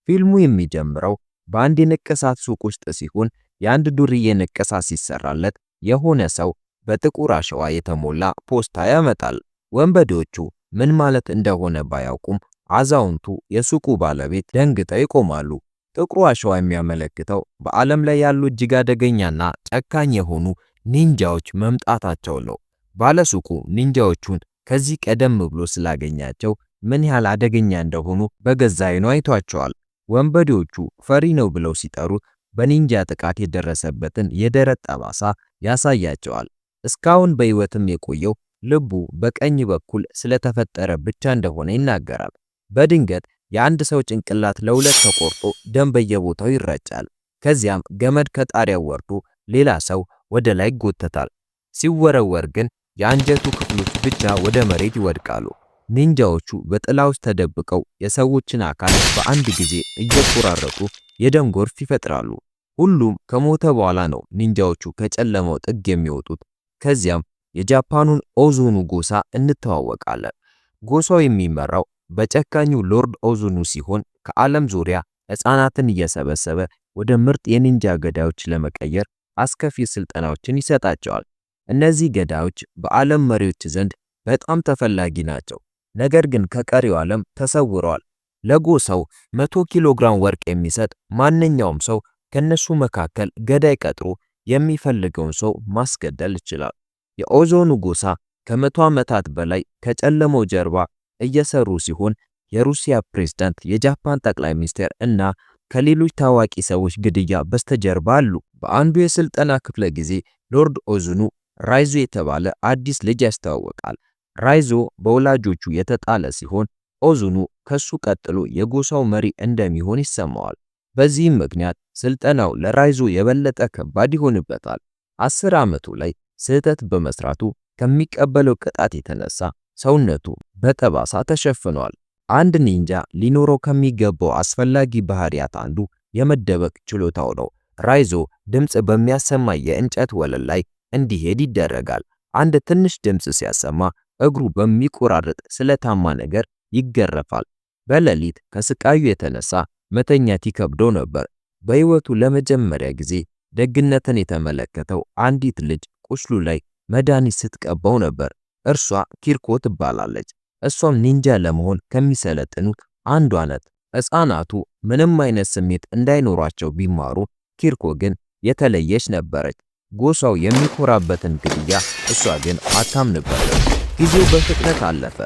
ፊልሙ የሚጀምረው በአንድ የንቅሳት ሱቅ ውስጥ ሲሆን የአንድ ዱርዬ ንቅሳት ሲሰራለት የሆነ ሰው በጥቁር አሸዋ የተሞላ ፖስታ ያመጣል። ወንበዴዎቹ ምን ማለት እንደሆነ ባያውቁም አዛውንቱ የሱቁ ባለቤት ደንግጠው ይቆማሉ። ጥቁሩ አሸዋ የሚያመለክተው በዓለም ላይ ያሉ እጅግ አደገኛና ጨካኝ የሆኑ ኒንጃዎች መምጣታቸው ነው። ባለሱቁ ኒንጃዎቹን ከዚህ ቀደም ብሎ ስላገኛቸው ምን ያህል አደገኛ እንደሆኑ በገዛ ዓይኑ አይቷቸዋል። ወንበዴዎቹ ፈሪ ነው ብለው ሲጠሩት በኒንጃ ጥቃት የደረሰበትን የደረት ጠባሳ ያሳያቸዋል። እስካሁን በሕይወትም የቆየው ልቡ በቀኝ በኩል ስለተፈጠረ ብቻ እንደሆነ ይናገራል። በድንገት የአንድ ሰው ጭንቅላት ለሁለት ተቆርጦ ደም በየቦታው ይረጫል። ከዚያም ገመድ ከጣሪያው ወርዶ ሌላ ሰው ወደ ላይ ይጎተታል። ሲወረወር ግን የአንጀቱ ክፍሎች ብቻ ወደ መሬት ይወድቃሉ። ኒንጃዎቹ በጥላ ውስጥ ተደብቀው የሰዎችን አካል በአንድ ጊዜ እየቆራረጡ የደም ጎርፍ ይፈጥራሉ። ሁሉም ከሞተ በኋላ ነው ኒንጃዎቹ ከጨለማው ጥግ የሚወጡት። ከዚያም የጃፓኑን ኦዞኑ ጎሳ እንተዋወቃለን። ጎሳው የሚመራው በጨካኙ ሎርድ ኦዞኑ ሲሆን ከዓለም ዙሪያ ሕፃናትን እየሰበሰበ ወደ ምርጥ የኒንጃ ገዳዮች ለመቀየር አስከፊ ስልጠናዎችን ይሰጣቸዋል። እነዚህ ገዳዮች በዓለም መሪዎች ዘንድ በጣም ተፈላጊ ናቸው፣ ነገር ግን ከቀሪው ዓለም ተሰውረዋል። ለጎሳው 100 ኪሎ ግራም ወርቅ የሚሰጥ ማንኛውም ሰው ከነሱ መካከል ገዳይ ቀጥሮ የሚፈልገውን ሰው ማስገደል ይችላል። የኦዞኑ ጎሳ ከ100 ዓመታት በላይ ከጨለማው ጀርባ እየሰሩ ሲሆን የሩሲያ ፕሬዝዳንት፣ የጃፓን ጠቅላይ ሚኒስትር እና ከሌሎች ታዋቂ ሰዎች ግድያ በስተጀርባ አሉ። በአንዱ የስልጠና ክፍለ ጊዜ ሎርድ ኦዞኑ ራይዞ የተባለ አዲስ ልጅ ያስተዋውቃል። ራይዞ በወላጆቹ የተጣለ ሲሆን ኦዞኑ ከሱ ቀጥሎ የጎሳው መሪ እንደሚሆን ይሰማዋል። በዚህም ምክንያት ስልጠናው ለራይዞ የበለጠ ከባድ ይሆንበታል። 10 ዓመቱ ላይ ስህተት በመስራቱ ከሚቀበለው ቅጣት የተነሳ ሰውነቱ በጠባሳ ተሸፍኗል። አንድ ኒንጃ ሊኖረው ከሚገባው አስፈላጊ ባህሪያት አንዱ የመደበቅ ችሎታው ነው። ራይዞ ድምጽ በሚያሰማ የእንጨት ወለል ላይ እንዲሄድ ይደረጋል። አንድ ትንሽ ድምጽ ሲያሰማ እግሩ በሚቆራርጥ ስለታማ ነገር ይገረፋል። በሌሊት ከስቃዩ የተነሳ መተኛት ይከብደው ነበር። በሕይወቱ ለመጀመሪያ ጊዜ ደግነትን የተመለከተው አንዲት ልጅ ቁስሉ ላይ መድኃኒት ስትቀባው ነበር። እርሷ ኪርኮ ትባላለች። እሷም ኒንጃ ለመሆን ከሚሰለጥኑት አንዷ ናት። ሕፃናቱ ምንም አይነት ስሜት እንዳይኖራቸው ቢማሩ፣ ኪርኮ ግን የተለየች ነበረች። ጎሳው የሚኮራበትን ግድያ እሷ ግን አታምንበትም። ጊዜው በፍጥነት አለፈ።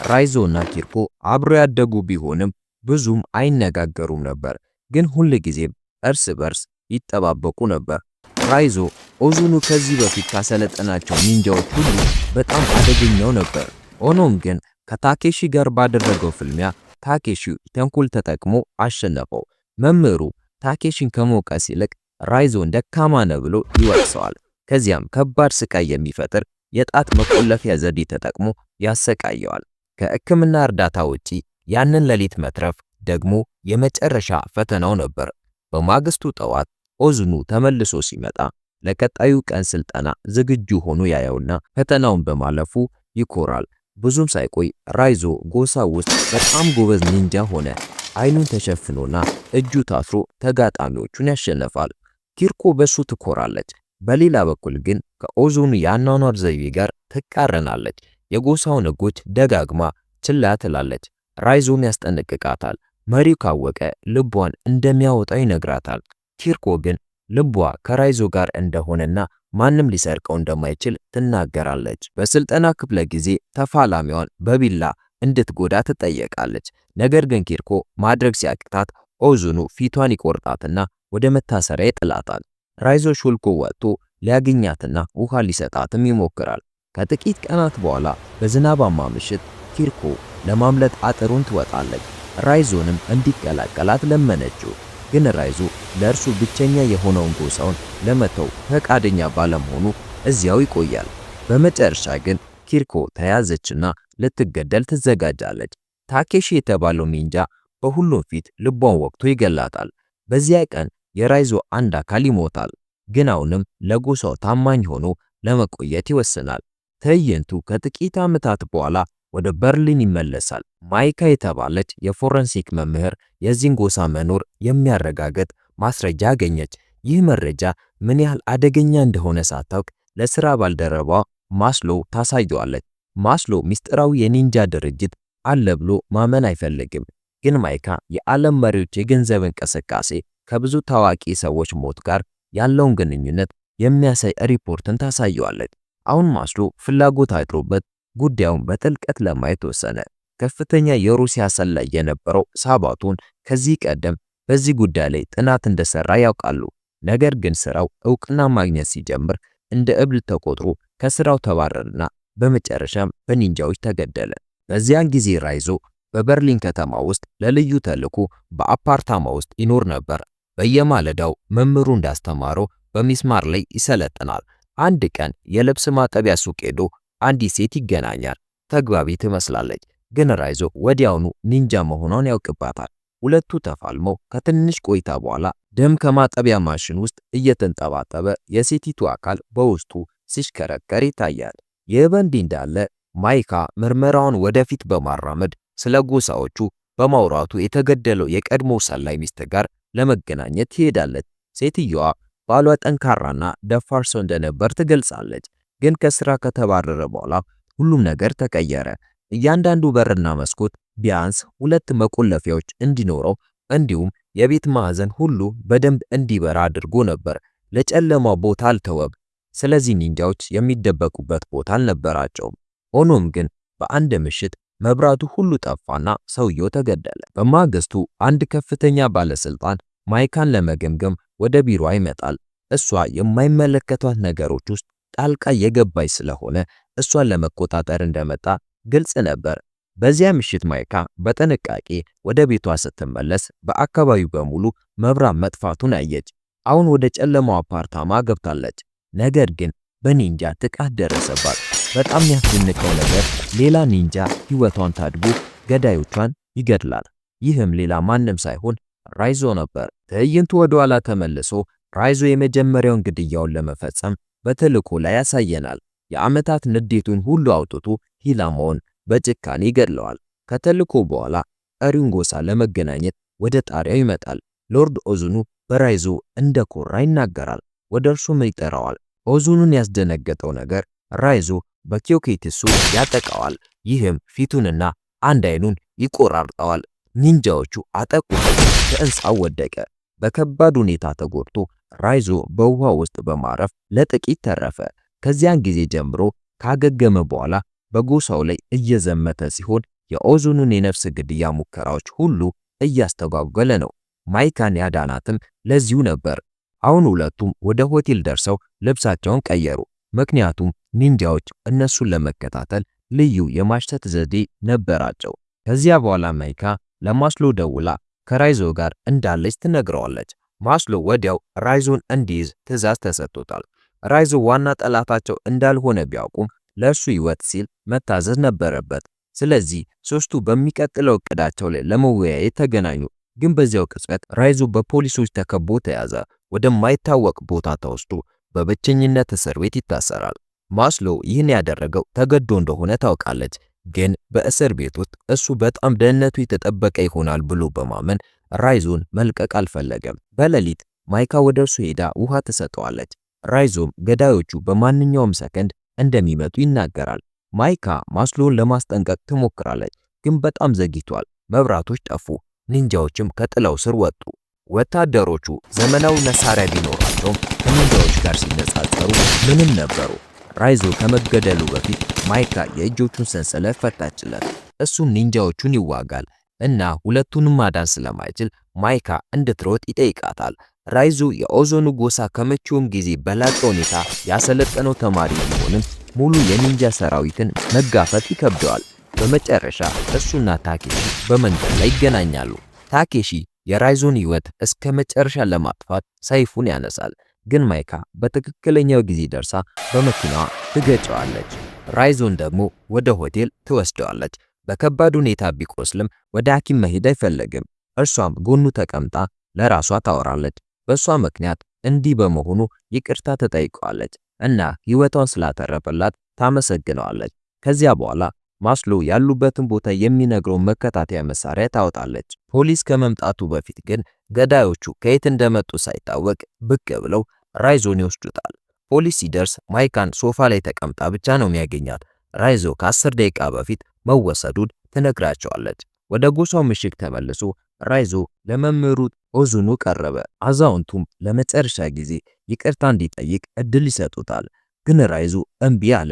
ራይዞ እና ኪርኮ አብረው ያደጉ ቢሆንም ብዙም አይነጋገሩም ነበር፣ ግን ሁል ጊዜም እርስ በርስ ይጠባበቁ ነበር። ራይዞ ኦዞኑ ከዚህ በፊት ካሰለጠናቸው ኒንጃዎች ሁሉ በጣም አደገኛው ነበር። ሆኖም ግን ከታኬሺ ጋር ባደረገው ፍልሚያ ታኬሺ ተንኮል ተጠቅሞ አሸነፈው። መምህሩ ታኬሺን ከመውቀስ ይልቅ ራይዞን ደካማ ነው ብሎ ይወቅሰዋል። ከዚያም ከባድ ስቃይ የሚፈጥር የጣት መቆለፊያ ዘዴ ተጠቅሞ ያሰቃየዋል። ከሕክምና እርዳታ ውጪ ያንን ሌሊት መትረፍ ደግሞ የመጨረሻ ፈተናው ነበር። በማግስቱ ጠዋት ኦዞኑ ተመልሶ ሲመጣ ለቀጣዩ ቀን ስልጠና ዝግጁ ሆኖ ያየውና ፈተናውን በማለፉ ይኮራል። ብዙም ሳይቆይ ራይዞ ጎሳ ውስጥ በጣም ጎበዝ ኒንጃ ሆነ። አይኑን ተሸፍኖና እጁ ታስሮ ተጋጣሚዎቹን ያሸንፋል። ኪርኮ በሱ ትኮራለች። በሌላ በኩል ግን ከኦዞኑ የአኗኗር ዘይቤ ጋር ትቃረናለች። የጎሳውን ሕጎች ደጋግማ ችላ ትላለች። ራይዞም ያስጠነቅቃታል። መሪው ካወቀ ልቧን እንደሚያወጣው ይነግራታል። ኪርኮ ግን ልቧ ከራይዞ ጋር እንደሆነና ማንም ሊሰርቀው እንደማይችል ትናገራለች። በስልጠና ክፍለ ጊዜ ተፋላሚዋን በቢላ እንድትጎዳ ትጠየቃለች። ነገር ግን ኪርኮ ማድረግ ሲያቅታት ኦዞኑ ፊቷን ይቆርጣትና ወደ መታሰሪያ ይጥላታል። ራይዞ ሾልኮ ወጥቶ ሊያገኛትና ውሃ ሊሰጣትም ይሞክራል። ከጥቂት ቀናት በኋላ በዝናባማ ምሽት ኪርኮ ለማምለጥ አጥሩን ትወጣለች። ራይዞንም እንዲቀላቀላት ለመነችው። ግን ራይዞ ለእርሱ ብቸኛ የሆነውን ጎሳውን ለመተው ፈቃደኛ ባለመሆኑ እዚያው ይቆያል። በመጨረሻ ግን ኪርኮ ተያዘችና ልትገደል ትዘጋጃለች። ታኬሺ የተባለው ኒንጃ በሁሉም ፊት ልቧን ወቅቶ ይገላታል። በዚያ ቀን የራይዞ አንድ አካል ይሞታል። ግን አሁንም ለጎሳው ታማኝ ሆኖ ለመቆየት ይወስናል። ትዕይንቱ ከጥቂት ዓመታት በኋላ ወደ በርሊን ይመለሳል። ማይካ የተባለች የፎረንሲክ መምህር የዚህን ጎሳ መኖር የሚያረጋግጥ ማስረጃ አገኘች። ይህ መረጃ ምን ያህል አደገኛ እንደሆነ ሳታውቅ ለሥራ ባልደረባዋ ማስሎ ታሳየዋለች። ማስሎ ሚስጥራዊ የኒንጃ ድርጅት አለ ብሎ ማመን አይፈልግም። ግን ማይካ የዓለም መሪዎች የገንዘብ እንቅስቃሴ ከብዙ ታዋቂ ሰዎች ሞት ጋር ያለውን ግንኙነት የሚያሳይ ሪፖርትን ታሳየዋለች። አሁን ማስሎ ፍላጎት አድሮበት ጉዳዩን በጥልቀት ለማየት ወሰነ። ከፍተኛ የሩሲያ ሰላይ የነበረው ሳባቶን ከዚህ ቀደም በዚህ ጉዳይ ላይ ጥናት እንደሰራ ያውቃሉ። ነገር ግን ስራው እውቅና ማግኘት ሲጀምር እንደ እብድ ተቆጥሮ ከስራው ተባረረና በመጨረሻም በኒንጃዎች ተገደለ። በዚያን ጊዜ ራይዞ በበርሊን ከተማ ውስጥ ለልዩ ተልዕኮ በአፓርታማ ውስጥ ይኖር ነበር። በየማለዳው መምህሩ እንዳስተማረው በሚስማር ላይ ይሰለጥናል። አንድ ቀን የልብስ ማጠቢያ ሱቅ ሄዶ አንዲት ሴት ይገናኛል። ተግባቢ ትመስላለች፣ ግን ራይዞ ወዲያውኑ ኒንጃ መሆኗን ያውቅባታል። ሁለቱ ተፋልመው ከትንሽ ቆይታ በኋላ ደም ከማጠቢያ ማሽን ውስጥ እየተንጠባጠበ የሴቲቱ አካል በውስጡ ሲሽከረከር ይታያል። ይህ በእንዲህ እንዳለ ማይካ ምርመራውን ወደፊት በማራመድ ስለ ጎሳዎቹ በማውራቱ የተገደለው የቀድሞ ሰላይ ሚስት ጋር ለመገናኘት ትሄዳለች። ሴትየዋ ባሏ ጠንካራና ደፋር ሰው እንደነበር ትገልጻለች። ግን ከስራ ከተባረረ በኋላ ሁሉም ነገር ተቀየረ። እያንዳንዱ በርና መስኮት ቢያንስ 2 መቆለፊያዎች እንዲኖረው እንዲሁም የቤት ማዕዘን ሁሉ በደንብ እንዲበራ አድርጎ ነበር። ለጨለማው ቦታ አልተወም። ስለዚህ ኒንጃዎች የሚደበቁበት ቦታ አልነበራቸውም። ሆኖም ግን በአንድ ምሽት መብራቱ ሁሉ ጠፋና ሰውየው ተገደለ። በማግስቱ አንድ ከፍተኛ ባለስልጣን ማይካን ለመገምገም ወደ ቢሮ ይመጣል። እሷ የማይመለከቷት ነገሮች ውስጥ ጣልቃ የገባች ስለሆነ እሷን ለመቆጣጠር እንደመጣ ግልጽ ነበር። በዚያ ምሽት ማይካ በጥንቃቄ ወደ ቤቷ ስትመለስ በአካባቢው በሙሉ መብራት መጥፋቱን አየች። አሁን ወደ ጨለማው አፓርታማ ገብታለች። ነገር ግን በኒንጃ ጥቃት ደረሰባት። በጣም ያስደነቀው ነገር ሌላ ኒንጃ ሕይወቷን ታድጎ ገዳዮቿን ይገድላል። ይህም ሌላ ማንም ሳይሆን ራይዞ ነበር። ትዕይንቱ ወደ ኋላ ተመልሶ ራይዞ የመጀመሪያውን ግድያውን ለመፈጸም በተልዕኮ ላይ ያሳየናል። የዓመታት ንዴቱን ሁሉ አውጥቶ ኢላማውን በጭካኔ ይገድለዋል። ከተልዕኮ በኋላ ቀሪውን ጎሳ ለመገናኘት ወደ ጣሪያው ይመጣል። ሎርድ ኦዙኑ በራይዞ እንደኮራ ይናገራል። ወደ እርሱም ይጠራዋል። ኦዙኑን ያስደነገጠው ነገር ራይዞ በኪዮኬትሱ ያጠቃዋል። ይህም ፊቱንና አንድ አይኑን ይቆራርጠዋል። ኒንጃዎቹ አጠቁት። ከሕንፃው ወደቀ። በከባድ ሁኔታ ተጎድቶ ራይዞ በውሃ ውስጥ በማረፍ ለጥቂት ተረፈ። ከዚያን ጊዜ ጀምሮ ካገገመ በኋላ በጎሳው ላይ እየዘመተ ሲሆን የኦዙኑን የነፍስ ግድያ ሙከራዎች ሁሉ እያስተጓጎለ ነው። ማይካን ያዳናትም ለዚሁ ነበር። አሁን ሁለቱም ወደ ሆቴል ደርሰው ልብሳቸውን ቀየሩ፣ ምክንያቱም ኒንጃዎች እነሱን ለመከታተል ልዩ የማሽተት ዘዴ ነበራቸው። ከዚያ በኋላ ማይካ ለማስሎ ደውላ ከራይዞ ጋር እንዳለች ትነግረዋለች። ማስሎ ወዲያው ራይዞን እንዲይዝ ትዕዛዝ ተሰጥቶታል። ራይዞ ዋና ጠላታቸው እንዳልሆነ ቢያውቁም ለእርሱ ሕይወት ሲል መታዘዝ ነበረበት። ስለዚህ ሶስቱ በሚቀጥለው እቅዳቸው ላይ ለመወያየት ተገናኙ። ግን በዚያው ቅጽበት ራይዞ በፖሊሶች ተከቦ ተያዘ። ወደማይታወቅ ቦታ ተወስዶ በብቸኝነት እስር ቤት ይታሰራል። ማስሎ ይህን ያደረገው ተገዶ እንደሆነ ታውቃለች። ግን በእስር ቤት ውስጥ እሱ በጣም ደህንነቱ የተጠበቀ ይሆናል ብሎ በማመን ራይዞን መልቀቅ አልፈለገም። በሌሊት ማይካ ወደ እርሱ ሄዳ ውሃ ትሰጠዋለች። ራይዞም ገዳዮቹ በማንኛውም ሰከንድ እንደሚመጡ ይናገራል። ማይካ ማስሎን ለማስጠንቀቅ ትሞክራለች፣ ግን በጣም ዘግይቷል። መብራቶች ጠፉ። ኒንጃዎችም ከጥላው ስር ወጡ። ወታደሮቹ ዘመናዊ መሳሪያ ቢኖራቸውም ከኒንጃዎች ጋር ሲነጻጸሩ ምንም ነበሩ። ራይዞ ከመገደሉ በፊት ማይካ የእጆቹን ሰንሰለት ፈታችለት። እሱም ኒንጃዎቹን ይዋጋል እና ሁለቱንም ማዳን ስለማይችል ማይካ እንድትሮጥ ይጠይቃታል። ራይዞ የኦዞኑ ጎሳ ከመቼውም ጊዜ በላቀ ሁኔታ ያሰለጠነው ተማሪ ቢሆንም ሙሉ የኒንጃ ሰራዊትን መጋፈጥ ይከብደዋል። በመጨረሻ እሱና ታኬሺ በመንገድ ላይ ይገናኛሉ። ታኬሺ የራይዞን ሕይወት እስከ መጨረሻ ለማጥፋት ሰይፉን ያነሳል። ግን ማይካ በትክክለኛው ጊዜ ደርሳ በመኪናዋ ትገጨዋለች። ራይዞን ደግሞ ወደ ሆቴል ትወስደዋለች። በከባድ ሁኔታ ቢቆስልም ወደ ሐኪም መሄድ አይፈልግም። እርሷም ጎኑ ተቀምጣ ለራሷ ታወራለች። በሷ ምክንያት እንዲህ በመሆኑ ይቅርታ ተጠይቀዋለች እና ሕይወቷን ስላተረፈላት ታመሰግነዋለች። ከዚያ በኋላ ማስሎ ያሉበትን ቦታ የሚነግረውን መከታተያ መሳሪያ ታወጣለች። ፖሊስ ከመምጣቱ በፊት ግን ገዳዮቹ ከየት እንደመጡ ሳይታወቅ ብቅ ብለው ራይዞን ይወስዱታል። ፖሊስ ሲደርስ ማይካን ሶፋ ላይ ተቀምጣ ብቻ ነው የሚያገኛት። ራይዞ ከ10 ደቂቃ በፊት መወሰዱን ትነግራቸዋለች። ወደ ጎሳው ምሽግ ተመልሶ ራይዞ ለመምህሩ ኦዙኑ ቀረበ። አዛውንቱም ለመጨረሻ ጊዜ ይቅርታ እንዲጠይቅ እድል ይሰጡታል። ግን ራይዞ እምቢ አለ።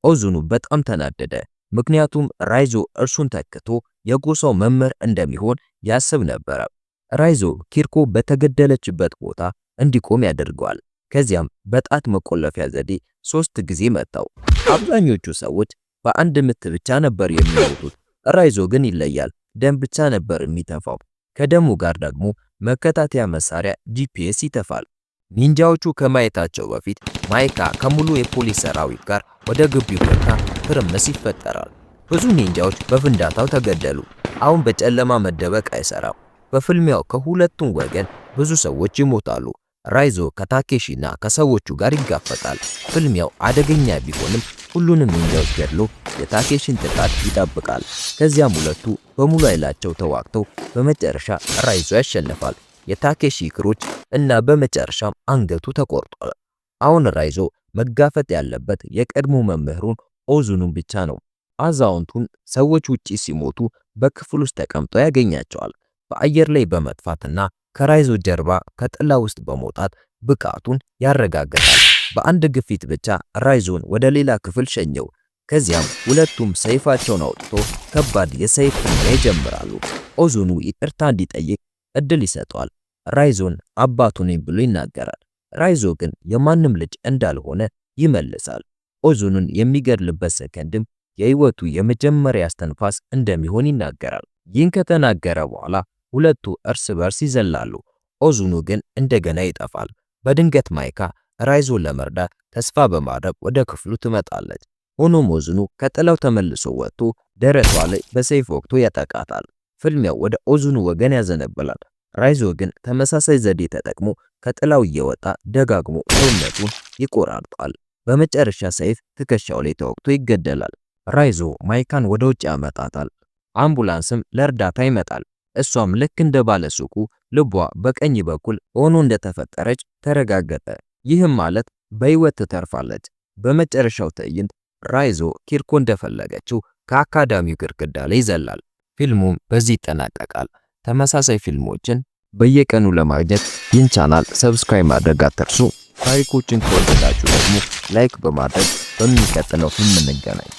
ኦዙኑ በጣም ተናደደ። ምክንያቱም ራይዞ እርሱን ተክቶ የጎሳው መምህር እንደሚሆን ያስብ ነበር። ራይዞ ኪርኮ በተገደለችበት ቦታ እንዲቆም ያደርገዋል። ከዚያም በጣት መቆለፊያ ዘዴ 3 ጊዜ መታው። አብዛኞቹ ሰዎች በአንድ ምት ብቻ ነበር የሚሞቱት። ራይዞ ግን ይለያል። ደም ብቻ ነበር የሚተፋው። ከደሙ ጋር ደግሞ መከታተያ መሳሪያ ጂፒኤስ ይተፋል። ኒንጃዎቹ ከማየታቸው በፊት ማይካ ከሙሉ የፖሊስ ሰራዊት ጋር ወደ ግቢው ገብታ ትርምስ ይፈጠራል። ብዙ ኒንጃዎች በፍንዳታው ተገደሉ። አሁን በጨለማ መደበቅ አይሰራም። በፍልሚያው ከሁለቱም ወገን ብዙ ሰዎች ይሞታሉ። ራይዞ ከታኬሺና ከሰዎቹ ጋር ይጋፈጣል። ፍልሚያው አደገኛ ቢሆንም ሁሉንም ኒንጃዎች ገድሎ የታኬሺን ጥቃት ይጠብቃል። ከዚያም ሁለቱ በሙሉ ኃይላቸው ተዋግተው በመጨረሻ ራይዞ ያሸንፋል። የታኬሺ እግሮች እና በመጨረሻም አንገቱ ተቆርጧል። አሁን ራይዞ መጋፈጥ ያለበት የቀድሞ መምህሩን ኦዙኑን ብቻ ነው። አዛውንቱን ሰዎች ውጪ ሲሞቱ በክፍል ውስጥ ተቀምጠው ያገኛቸዋል። በአየር ላይ በመጥፋትና ከራይዞ ጀርባ ከጥላ ውስጥ በመውጣት ብቃቱን ያረጋግጣል። በአንድ ግፊት ብቻ ራይዞን ወደ ሌላ ክፍል ሸኘው። ከዚያም ሁለቱም ሰይፋቸውን አውጥቶ ከባድ የሰይፍ ፍልሚያ ይጀምራሉ። ኦዙኑ ይቅርታ እንዲጠይቅ እድል ይሰጠዋል። ራይዞን አባቱ ነኝ ብሎ ይናገራል። ራይዞ ግን የማንም ልጅ እንዳልሆነ ይመልሳል። ኦዙኑን የሚገድልበት ሰከንድም የህይወቱ የመጀመሪያ እስትንፋስ እንደሚሆን ይናገራል። ይህን ከተናገረ በኋላ ሁለቱ እርስ በርስ ይዘላሉ። ኦዙኑ ግን እንደገና ይጠፋል። በድንገት ማይካ ራይዞን ለመርዳት ተስፋ በማድረግ ወደ ክፍሉ ትመጣለች። ሆኖም ኦዙኑ ከጥላው ተመልሶ ወጥቶ ደረቷ ላይ በሰይፍ ወቅቶ ያጠቃታል። ፍልሚያው ወደ ኦዙኑ ወገን ያዘነብላል። ራይዞ ግን ተመሳሳይ ዘዴ ተጠቅሞ ከጥላው እየወጣ ደጋግሞ ሰውነቱን ይቆራርጣል። በመጨረሻ ሰይፍ ትከሻው ላይ ተወግቶ ይገደላል። ራይዞ ማይካን ወደ ውጭ ያመጣታል። አምቡላንስም ለእርዳታ ይመጣል። እሷም ልክ እንደ ባለሱቁ ልቧ በቀኝ በኩል ሆኖ እንደተፈጠረች ተረጋገጠ። ይህም ማለት በህይወት ትተርፋለች። በመጨረሻው ትዕይንት ራይዞ ኪርኮ እንደፈለገችው ከአካዳሚው ግድግዳ ላይ ይዘላል። ፊልሙም በዚህ ይጠናቀቃል። ተመሳሳይ ፊልሞችን በየቀኑ ለማግኘት ይህን ቻናል ሰብስክራይብ ማድረግ አትርሱ። ታሪኮችን ከወደዳችሁ ደግሞ ላይክ በማድረግ በሚቀጥለው ፊልም እንገናኝ።